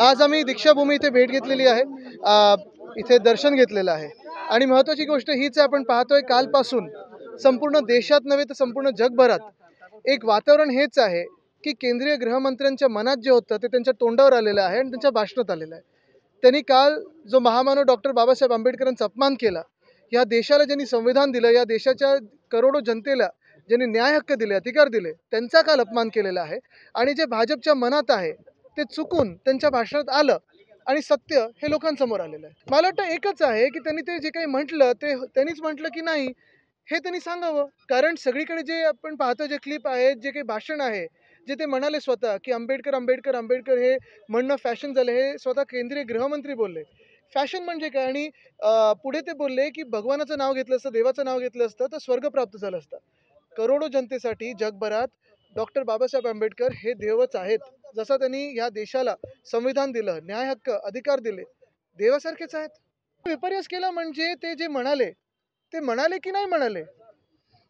आज आम्ही दीक्षाभूमी इथे भेट घेतलेली आहे। इथे दर्शन घेतलेलं आहे आणि महत्त्वाची गोष्ट हीच आहे, आपण पाहतोय कालपासून संपूर्ण देशात नव्हे तर संपूर्ण जगभरात एक वातावरण हेच आहे की केंद्रीय गृहमंत्र्यांच्या मनात जे होतं ते त्यांच्या तोंडावर आलेलं आहे आणि त्यांच्या भाषणात आलेलं आहे। त्यांनी काल जो महामानव डॉक्टर बाबासाहेब आंबेडकरांचा अपमान केला, या देशाला ज्यांनी संविधान दिलं, या देशाच्या करोडो जनतेला ज्यांनी न्याय हक्क दिले, अधिकार दिले, त्यांचा काल अपमान केलेला आहे। आणि जे भाजपच्या मनात आहे ते चुकून त्यांच्या भाषणात आलं आणि सत्य हे लोकांसमोर आलेलं आहे। मला वाटतं एकच आहे की त्यांनी ते जे काही म्हटलं ते त्यांनीच म्हटलं की नाही हे त्यांनी सांगावं, कारण सगळीकडे जे आपण पाहतो, जे क्लिप आहेत, जे काही भाषण आहे, जे ते म्हणाले स्वतः की आंबेडकर आंबेडकर आंबेडकर हे म्हणणं फॅशन झालं, हे स्वतः केंद्रीय गृहमंत्री बोलले। फॅशन म्हणजे काय? आणि पुढे ते बोलले की भगवानाचं नाव घेतलं असतं, देवाचं नाव घेतलं असतं तर स्वर्ग प्राप्त झालं असतं। करोडो जनतेसाठी जगभरात डॉक्टर बाबासाहेब आंबेडकर हे देवच आहेत। जसं त्यांनी या देशाला संविधान दिलं, न्याय हक्क, अधिकार दिले, देवासारखेच आहेत। विपर्यास केला म्हणजे ते जे म्हणाले ते म्हणाले की नाही म्हणाले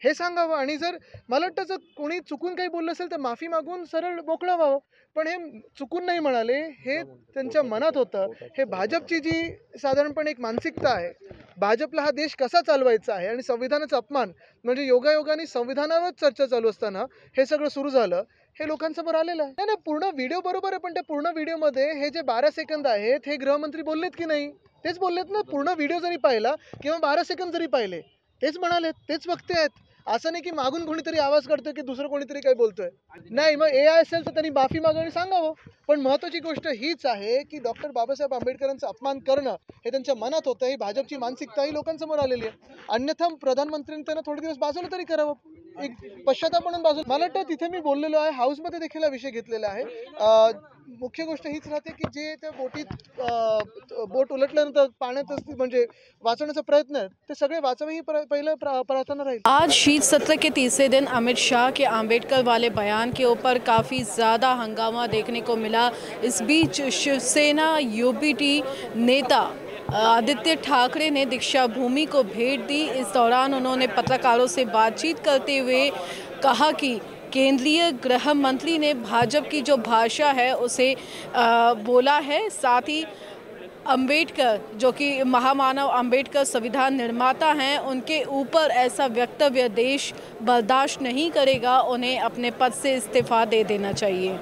हे सांगावं। आणि जर मला वाटतं जर कोणी चुकून काही बोललं असेल तर माफी मागून सरळ मोकळं व्हावं, पण हे चुकून नाही म्हणाले, हे त्यांच्या मनात होतं। हे भाजपची जी साधारणपणे एक मानसिकता आहे, भाजपला हा देश कसा चालवायचा आहे आणि संविधानाचा अपमान म्हणजे योगायोगाने संविधानावर चर्चा चालू असताना हे सगळं सुरू झालं, हे लोकांसमोर आलेलं आहे। नाही नाही, पूर्ण व्हिडिओ बरोबर आहे, पण त्या पूर्ण व्हिडिओमध्ये हे जे 12 सेकंद आहेत हे गृहमंत्री बोललेत की नाही तेच बोललेत ना। पूर्ण व्हिडिओ जरी पाहिला किंवा 12 सेकंद जरी पाहिले तेच म्हणालेत, तेच वक्ते आहेत। असं नाही की मागून कोणीतरी आवाज काढतोय की दुसरं कोणीतरी काय बोलतोय। नाही, मग AI असेल तर त्यांनी माफी मागावी सांगावं। पण महत्त्वाची गोष्ट हीच आहे की डॉक्टर बाबासाहेब आंबेडकरांचा अपमान करणं हे त्यांच्या मनात होतं, ही भाजपची मानसिकता ही लोकांसमोर आलेली आहे। अन्यथा प्रधानमंत्र्यांनी त्यांना थोडे दिवस बाजूला तरी करावं, एक पश्चाताप म्हणून बाजूला। मला वाटतं तिथे मी बोललेलो आहे, हाऊसमध्ये देखील हा विषय घेतलेला आहे। मुख्य गोष्ट हीच राहते की जे त्या बोटीत बोट उलटल्यानंतर पाण्यात म्हणजे वाचवण्याचा प्रयत्न आहे, ते सगळे वाचवे ही पहिलं प्रार्थना राहील। आज शीत सत्र के तीसरे दिन अमित शाह के आंबेडकर वाले बयान के ऊपर काफ़ी ज़्यादा हंगामा देखने को मिला। इस बीच शिवसेना यूपीटी नेता आदित्य ठाकरे ने दीक्षा भूमि को भेंट दी। इस दौरान उन्होंने पत्रकारों से बातचीत करते हुए कहा कि केंद्रीय गृह मंत्री ने भाजपा की जो भाषा है उसे बोला है। साथ ही अंबेडकर, जो कि महामानव अंबेडकर संविधान निर्माता हैं, उनके ऊपर ऐसा वक्तव्य देश बर्दाश्त नहीं करेगा, उन्हें अपने पद से इस्तीफा दे देना चाहिए।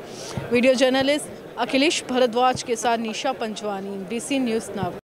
वीडियो जर्नलिस्ट अखिलेश भारद्वाज के साथ निशा पंचवानी, BC न्यूज़ नागपुर।